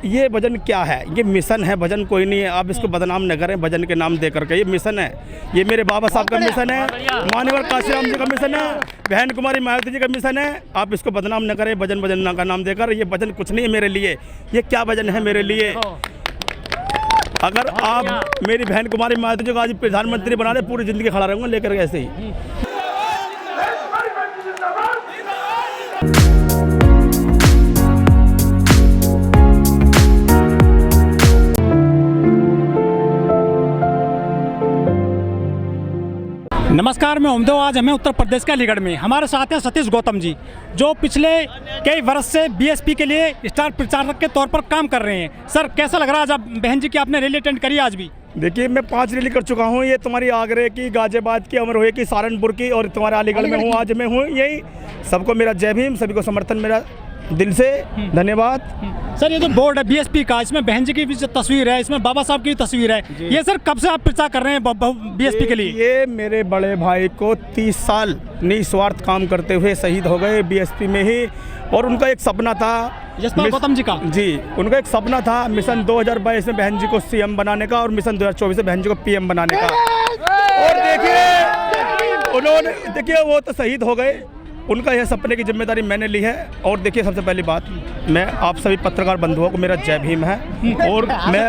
ये भजन क्या है? ये मिशन है, भजन कोई नहीं है। आप इसको बदनाम न करें भजन के नाम दे करके। ये मिशन है, ये मेरे बाबा साहब का मिशन है, मान्यवर काशीराम जी का मिशन है, बहन कुमारी मायावती जी का मिशन है। आप इसको बदनाम न करें भजन का नाम देकर। ये भजन कुछ नहीं है मेरे लिए। ये क्या भजन है मेरे लिए? अगर आप मेरी बहन कुमारी मायावती जी को आज प्रधानमंत्री बना दे, पूरी ज़िंदगी खड़ा रहूँगा लेकर ऐसे ही। नमस्कार, मैं उम्मीद हूँ आज हमें उत्तर प्रदेश के अलीगढ़ में हमारे साथ हैं सतीश गौतम जी, जो पिछले कई वर्ष से बीएसपी के लिए स्टार प्रचारक के तौर पर काम कर रहे हैं। सर, कैसा लग रहा है आज आप बहन जी की आपने रैली अटेंड करी आज भी? देखिए, मैं 5 रैली कर चुका हूँ। ये तुम्हारी आगरे की, गाजियाबाद की, अमरोहा की, सहारनपुर की और तुम्हारे अलीगढ़ में हूँ। आज मैं हूँ यही। सबको मेरा जय भीम, सभी को समर्थन मेरा दिल से धन्यवाद। सर, ये जो बोर्ड है बीएसपी का, इसमें बहन जी की भी तस्वीर है, इसमें बाबा साहब की भी तस्वीर है। ये सर कब से आप प्रचार कर रहे हैं बीएसपी के लिए? ये मेरे बड़े भाई को 30 साल निस्वार्थ काम करते हुए शहीद हो गए बीएसपी में ही। और उनका एक सपना था, जसपाल गौतम जी का। जी, उनका एक सपना था मिशन 2022 में बहन जी को सीएम बनाने का और मिशन 2024 में बहन जी को पीएम बनाने का। और देखिए उन्होंने, देखिए वो तो शहीद हो गए। उनका यह सपने की जिम्मेदारी मैंने ली है। और देखिए, सबसे पहली बात, मैं आप सभी पत्रकार बंधुओं को मेरा जय भीम है। और मैं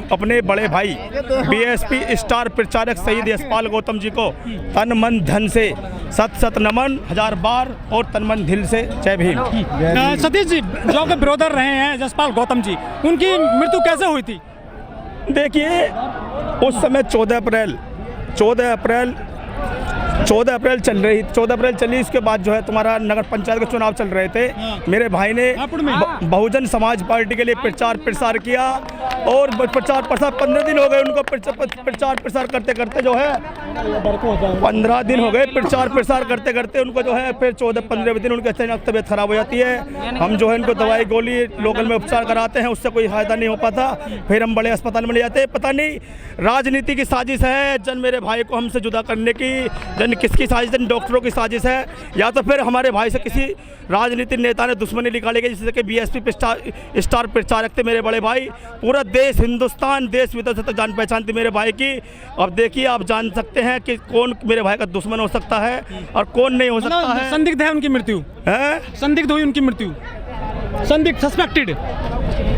अपने बड़े भाई बीएसपी स्टार प्रचारक शहीद जसपाल गौतम जी को तन मन धन से सत नमन, 1000 बार और तन मन दिल से जय भीम। सतीश जी, जो आपके ब्रदर रहे हैं जसपाल गौतम जी, उनकी मृत्यु कैसे हुई थी? देखिए, उस समय 14 अप्रैल चल रही, 14 अप्रैल चली। इसके बाद जो है तुम्हारा नगर पंचायत के चुनाव चल रहे थे। मेरे भाई ने बहुजन समाज पार्टी के लिए प्रचार प्रसार किया और प्रचार प्रसार 15 दिन हो गए उनको प्रचार प्रसार करते करते जो है 15 दिन हो गए प्रचार प्रसार करते करते उनको जो है फिर 14-15 दिन उनकी अचानक तबीयत खराब हो जाती है। हम जो है इनको दवाई गोली लोकल में उपचार कराते हैं, उससे कोई फायदा नहीं हो पाता। फिर हम बड़े अस्पताल में ले जाते हैं। पता नहीं राजनीति की साजिश है जन मेरे भाई को हमसे जुदा करने की, जन किसकी साजिश है? डॉक्टरों की साजिश है, या तो फिर हमारे भाई से किसी राजनीतिक नेता ने दुश्मनी निकाली गई, जिससे कि बीएसपी स्टार प्रचारक थे मेरे बड़े भाई। पूरा देश, हिंदुस्तान, देश विदेश तक जान पहचान थी मेरे भाई की। अब देखिए, आप जान सकते हैं कि कौन मेरे भाई का दुश्मन हो सकता है और कौन नहीं हो सकता है। संदिग्ध है उनकी मृत्यु है, संदिग्ध हुई उनकी मृत्यु, संदिग्ध, सस्पेक्टेड।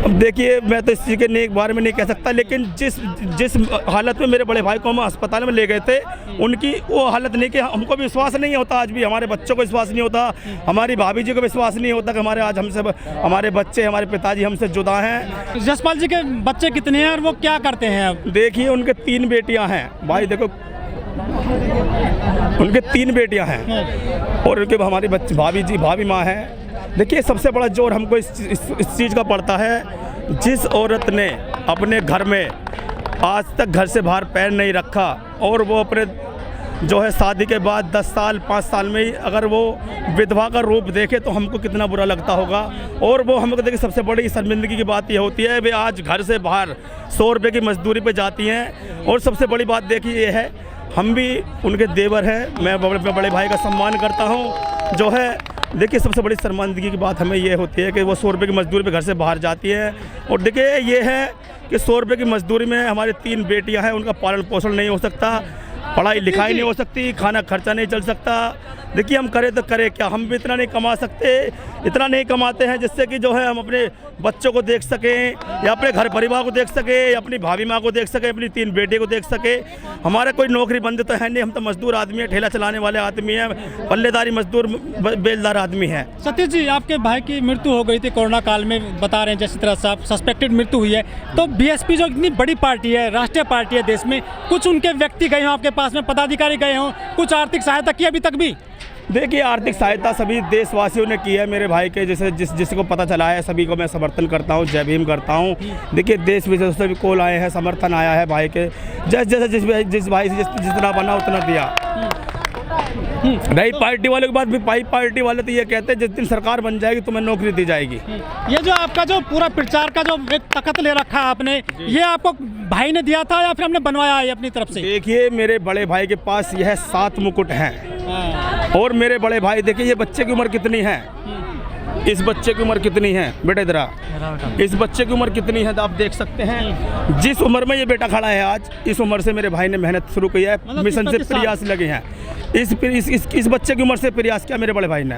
अब देखिए, मैं तो इस चीज़ के बारे में नहीं कह सकता, लेकिन जिस हालत में मेरे बड़े भाई को हम अस्पताल में ले गए थे, उनकी वो हालत नहीं कि हमको भी विश्वास नहीं होता। आज भी हमारे बच्चों को विश्वास नहीं होता, हमारी भाभी जी को विश्वास नहीं होता कि हमारे बच्चे, हमारे पिताजी हमसे जुदा हैं। जसपाल जी के बच्चे कितने हैं और वो क्या करते हैं अब? देखिए, उनके 3 बेटियाँ हैं भाई। देखो, उनके 3 बेटियाँ हैं और उनके हमारी भाभी माँ है। देखिए, सबसे बड़ा जोर हमको इस चीज़ का पड़ता है, जिस औरत ने अपने घर में आज तक घर से बाहर पैर नहीं रखा और वो अपने जो है शादी के बाद 10 साल 5 साल में ही अगर वो विधवा का रूप देखे तो हमको कितना बुरा लगता होगा। और वो हमको देखिए, सबसे बड़ी शर्मिंदगी की बात ये होती है, वे आज घर से बाहर 100 रुपये की मजदूरी पे जाती हैं। और सबसे बड़ी बात देखिए ये है, हम भी उनके देवर हैं। मैं बड़े भाई का सम्मान करता हूँ। जो है, देखिए, सबसे बड़ी शर्मिंदगी की बात हमें ये होती है कि वो 100 रुपये की मजदूरी पे घर से बाहर जाती है। और देखिए, ये है कि 100 रुपये की मजदूरी में हमारी 3 बेटियां हैं, उनका पालन पोषण नहीं हो सकता, पढ़ाई लिखाई नहीं हो सकती, खाना खर्चा नहीं चल सकता। देखिए, हम करें तो करें क्या? हम भी इतना नहीं कमा सकते, इतना नहीं कमाते हैं जिससे कि जो है हम अपने बच्चों को देख सकें या अपने घर परिवार को देख सकें या अपनी भाभी माँ को देख सकें, अपनी 3 बेटे को देख सकें। हमारा कोई नौकरी बंद तो है नहीं, हम तो मजदूर आदमी हैं, ठेला चलाने वाले आदमी हैं, पल्लेदारी मजदूर बेलदार आदमी हैं। सतीश जी, आपके भाई की मृत्यु हो गई थी कोरोना काल में, बता रहे हैं जिस तरह से आप, सस्पेक्टेड मृत्यु हुई है। तो बीएसपी जो इतनी बड़ी पार्टी है, राष्ट्रीय पार्टी है देश में, कुछ उनके व्यक्ति गए हों आपके पास में, पदाधिकारी गए हों, कुछ आर्थिक सहायता की अभी तक भी? देखिए, आर्थिक सहायता सभी देशवासियों ने की है मेरे भाई के, जैसे जिसको पता चला है सभी को मैं समर्थन करता हूँ, जय भीम करता हूँ। देखिए, देश विदेश से भी कॉल आए हैं, समर्थन आया है भाई के। जिस भाई से जितना बना उतना दिया। रही पार्टी वालों की बात, भी पार्टी वाले तो ये कहते हैं जिस दिन सरकार बन जाएगी तुम्हें नौकरी दी जाएगी। ये जो आपका जो पूरा प्रचार का जो एक तखत ले रखा है आपने, ये आपको भाई ने दिया था या फिर हमने बनवाया है अपनी तरफ से? देखिए, मेरे बड़े भाई के पास यह 7 मुकुट हैं। और मेरे बड़े भाई, देखिए ये बच्चे की उम्र कितनी है, इस बच्चे की उम्र कितनी है बेटा, इधर आ। इस बच्चे की उम्र कितनी है तो आप देख सकते हैं। जिस उम्र में ये बेटा खड़ा है आज, इस उम्र से मेरे भाई ने मेहनत शुरू की है, मतलब मिशन से 25 साल। प्रयास लगे हैं। इस बच्चे की उम्र से प्रयास किया मेरे बड़े भाई ने।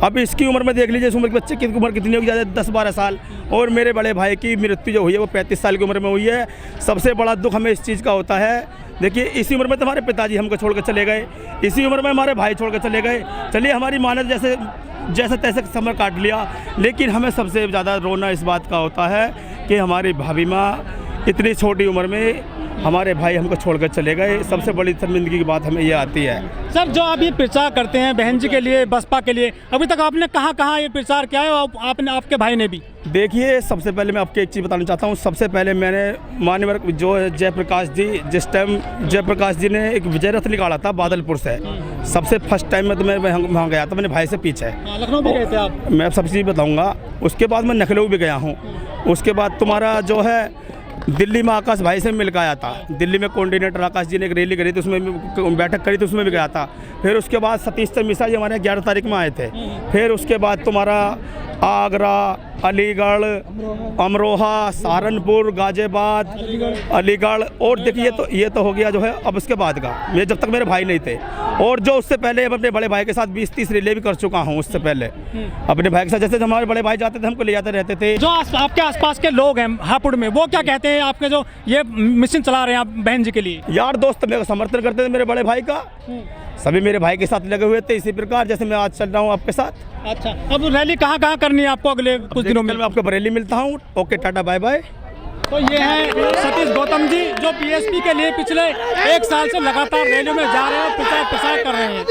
अब इसकी उम्र में देख लीजिए, इस उम्र के बच्चे की उम्र कितनी होगी, ज़्यादा 10-12 साल। और मेरे बड़े भाई की मृत्यु जो हुई है वो 35 साल की उम्र में हुई है। सबसे बड़ा दुख हमें इस चीज़ का होता है, देखिए इसी उम्र में तो हमारे पिताजी हमको छोड़ कर चले गए, इसी उम्र में हमारे भाई छोड़ कर चले गए। चलिए हमारी माँ ने जैसे तैसे समय काट लिया, लेकिन हमें सबसे ज़्यादा रोना इस बात का होता है कि हमारी भाभी माँ इतनी छोटी उम्र में हमारे भाई हमको छोड़कर चले गए। सबसे बड़ी शर्मिंदगी की बात हमें ये आती है। सर, जो आप ये प्रचार करते हैं बहन जी के लिए, बसपा के लिए, अभी तक आपने कहाँ कहाँ ये प्रचार किया है और आपने, आपके भाई ने भी? देखिए, सबसे पहले मैं आपको एक चीज़ बताना चाहता हूँ। सबसे पहले मैंने मान्यवर जो है जयप्रकाश जी, जिस टाइम जयप्रकाश जी ने एक विजय रथ निकाला था बादलपुर से, सबसे फर्स्ट टाइम में तो मैं वहाँ गया था, मैंने भाई से पीछे। लखनऊ भी गए थे आप? मैं सब चीज़ बताऊँगा। उसके बाद मैं लखनऊ भी गया हूँ। उसके बाद तुम्हारा जो है दिल्ली में आकाश भाई से मिल के आया था। दिल्ली में कोऑर्डिनेटर आकाश जी ने एक रैली करी थी, उसमें बैठक करी थी, उसमें भी गया था। फिर उसके बाद सतीश चंद्र मिश्रा जी हमारे 11 तारीख में आए थे। फिर उसके बाद तुम्हारा आगरा, अलीगढ़, अमरोहा, सहारनपुर, गाजियाबाद, अलीगढ़, और देखिए ये तो हो गया जो है अब उसके बाद का, मैं जब तक मेरे भाई नहीं थे। और जो उससे पहले अपने बड़े भाई के साथ 20-30 रैली भी कर चुका हूँ। उससे पहले अपने भाई के साथ, जैसे हमारे बड़े भाई जाते थे हमको ले जाते रहते थे। जो आपके आसपास के लोग हैं हापुड़ में, वो क्या कहते हैं आपके जो ये मिशन चला रहे हैं आप बहन जी के लिए? यार दोस्त मेरे को समर्थन करते थे मेरे बड़े भाई का, सभी मेरे भाई के साथ लगे हुए थे, इसी प्रकार जैसे मैं आज चल रहा हूँ आपके साथ। अच्छा, अब रैली कहाँ कहाँ करनी है आपको अगले कुछ दिनों में? मैं आपको बरेली मिलता हूँ। Okay, tata, bye bye. तो ये है सतीश गौतम जी, जो बीएसपी के लिए पिछले 1 साल से लगातार रैलियों में जा रहे हैं, प्रचार प्रसार कर रहे हैं।